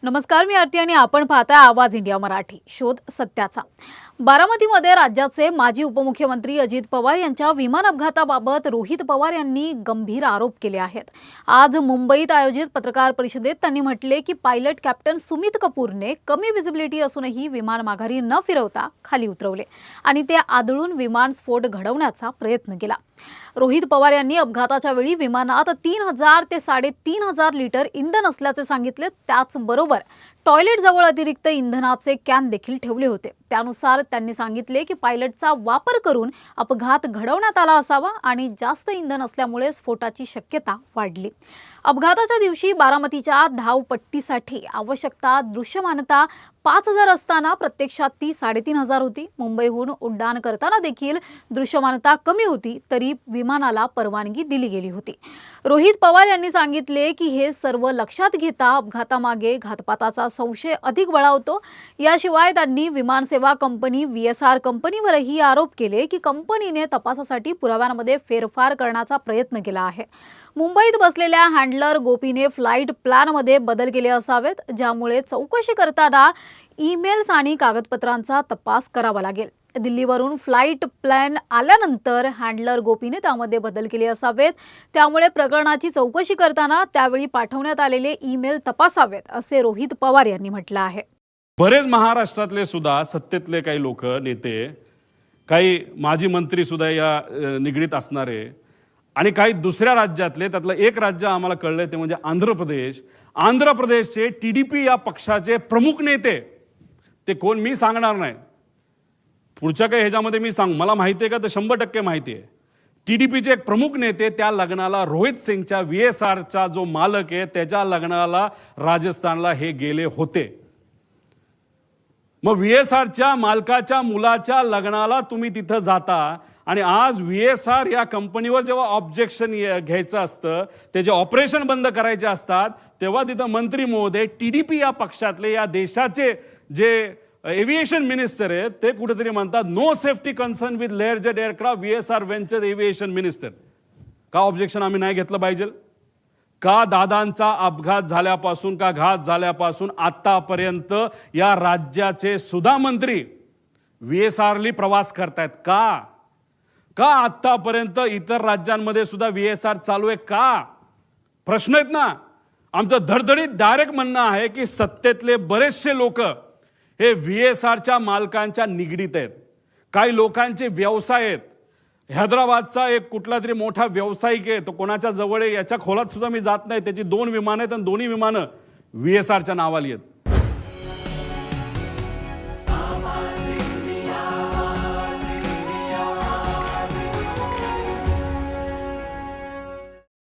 नमस्कार, मी आरती आणि आपण पाहताय आवाज इंडिया मराठी. शोध सत्याचा. बारामतीमध्ये राज्याचे माजी उपमुख्यमंत्री अजित पवार यांच्या विमान अपघाताबाबत रोहित पवार यांनी गंभीर आरोप केले आहेत. आज मुंबईत आयोजित पत्रकार परिषदेत त्यांनी म्हटले की पायलट कॅप्टन सुमित कपूरने कमी व्हिजिबिलिटी असूनही विमान माघारी न फिरवता खाली उतरवले आणि ते आदळून विमान स्फोट घडवण्याचा प्रयत्न केला. रोहित पवार यांनी अपघाताच्या वेळी विमानात 3000 ते 3500 लिटर इंधन असल्याचे सांगितले. त्याचबरोबर टॉयलेट जवळ अतिरिक्त इंधनाचे कॅन देखील ठेवले होते. त्यानुसार त्यांनी सांगितले की पायलटचा वापर करून अपघात घडवण्यात आला असावा आणि जास्त इंधन असल्यामुळे स्फोटाची शक्यता वाढली. अपघाताच्या दिवशी बारामतीच्या धावपट्टीसाठी आवश्यकता दृश्यमानता 5000 असताना प्रत्यक्षात ती 3500 होती. मुंबईहून उड्डाण करताना देखील दृश्यमानता कमी होती, तरी विमानाला परवानगी दिली गेली होती. रोहित पवार यांनी सांगितले की हे सर्व लक्षात घेता अपघातामागे घातपाताचा संशय अधिक बळावतो. याशिवाय त्यांनी विमानसेवा कंपनी VSR कंपनीवरही आरोप केले की कंपनीने तपासासाठी पुराव्यांमध्ये फेरफार करण्याचा प्रयत्न केला आहे. मुंबईत बसलेल्या हँडलर गोपीने फ्लाईट प्लॅनमध्ये बदल केले असावेत, ज्यामुळे चौकशी करताना ईमेल्स आणि कागदपत्रांचा तपास करावा लागेल. दिल्लीवरून फ्लाईट प्लॅन आल्यानंतर हँडलर गोपीने त्यामध्ये बदल केले असावेत, त्यामुळे प्रकरणाची चौकशी करताना त्यावेळी पाठवण्यात आलेले ईमेल तपासावेत, असे रोहित पवार यांनी म्हटलं आहे. बरेच महाराष्ट्रातले सुद्धा सत्तेतले काही लोक, नेते, काही माजी मंत्री सुद्धा या निगडीत असणारे आणि काही दुसऱ्या राज्यातले, त्यातलं एक राज्य आम्हाला कळलंय ते म्हणजे आंध्र प्रदेश. आंध्र प्रदेशचे TDP या पक्षाचे प्रमुख नेते, ते कोण मी सांगणार नाही, पुढच्या काही ह्याच्यामध्ये मी मला माहिती आहे का, तर 100% माहिती आहे. TDPचे एक प्रमुख नेते त्या लग्नाला, रोहित सिंगच्या VSRचा जो मालक आहे त्याच्या लग्नाला राजस्थानला हे गेले होते. मग VSRच्या मालकाच्या मुलाच्या लग्नाला तुम्ही तिथं जाता आणि आज VSR या कंपनीवर जेव्हा ऑब्जेक्शन घ्यायचं असतं, त्याचे ऑपरेशन बंद करायचे असतात, तेव्हा तिथं मंत्री महोदय, TDP या पक्षातले, या देशाचे जे एव्हिएशन मिनिस्टर आहेत, ते कुठेतरी म्हणतात no safety concern with Learjet aircraft VSR venture aviation minister. का ऑब्जेक्शन आम्ही नाही घेतलं पाहिजे? का दादांचा अपघात झाल्यापासून, का घात झाल्यापासून आतापर्यंत या राज्याचे सुद्धा मंत्री VSRली प्रवास करतायत? का आतापर्यंत इतर राज्यांमध्ये सुद्धा VSR चालू आहे? का? प्रश्न आहेत ना. आमचं धडधडीत डायरेक्ट म्हणणं आहे की सत्तेतले बरेचसे लोक हे VSRच्या मालकांच्या निगडीत आहेत. काही लोकांचे व्यवसाय आहेत. हैदराबादचा एक कुठला तरी मोठा व्यावसायिक आहे, तो कोणाच्या जवळ आहे याच्या खोलात सुद्धा मी जात नाही. त्याची 2 विमानं आहेत आणि दोन्ही विमानं VSRच्या नावाली आहेत.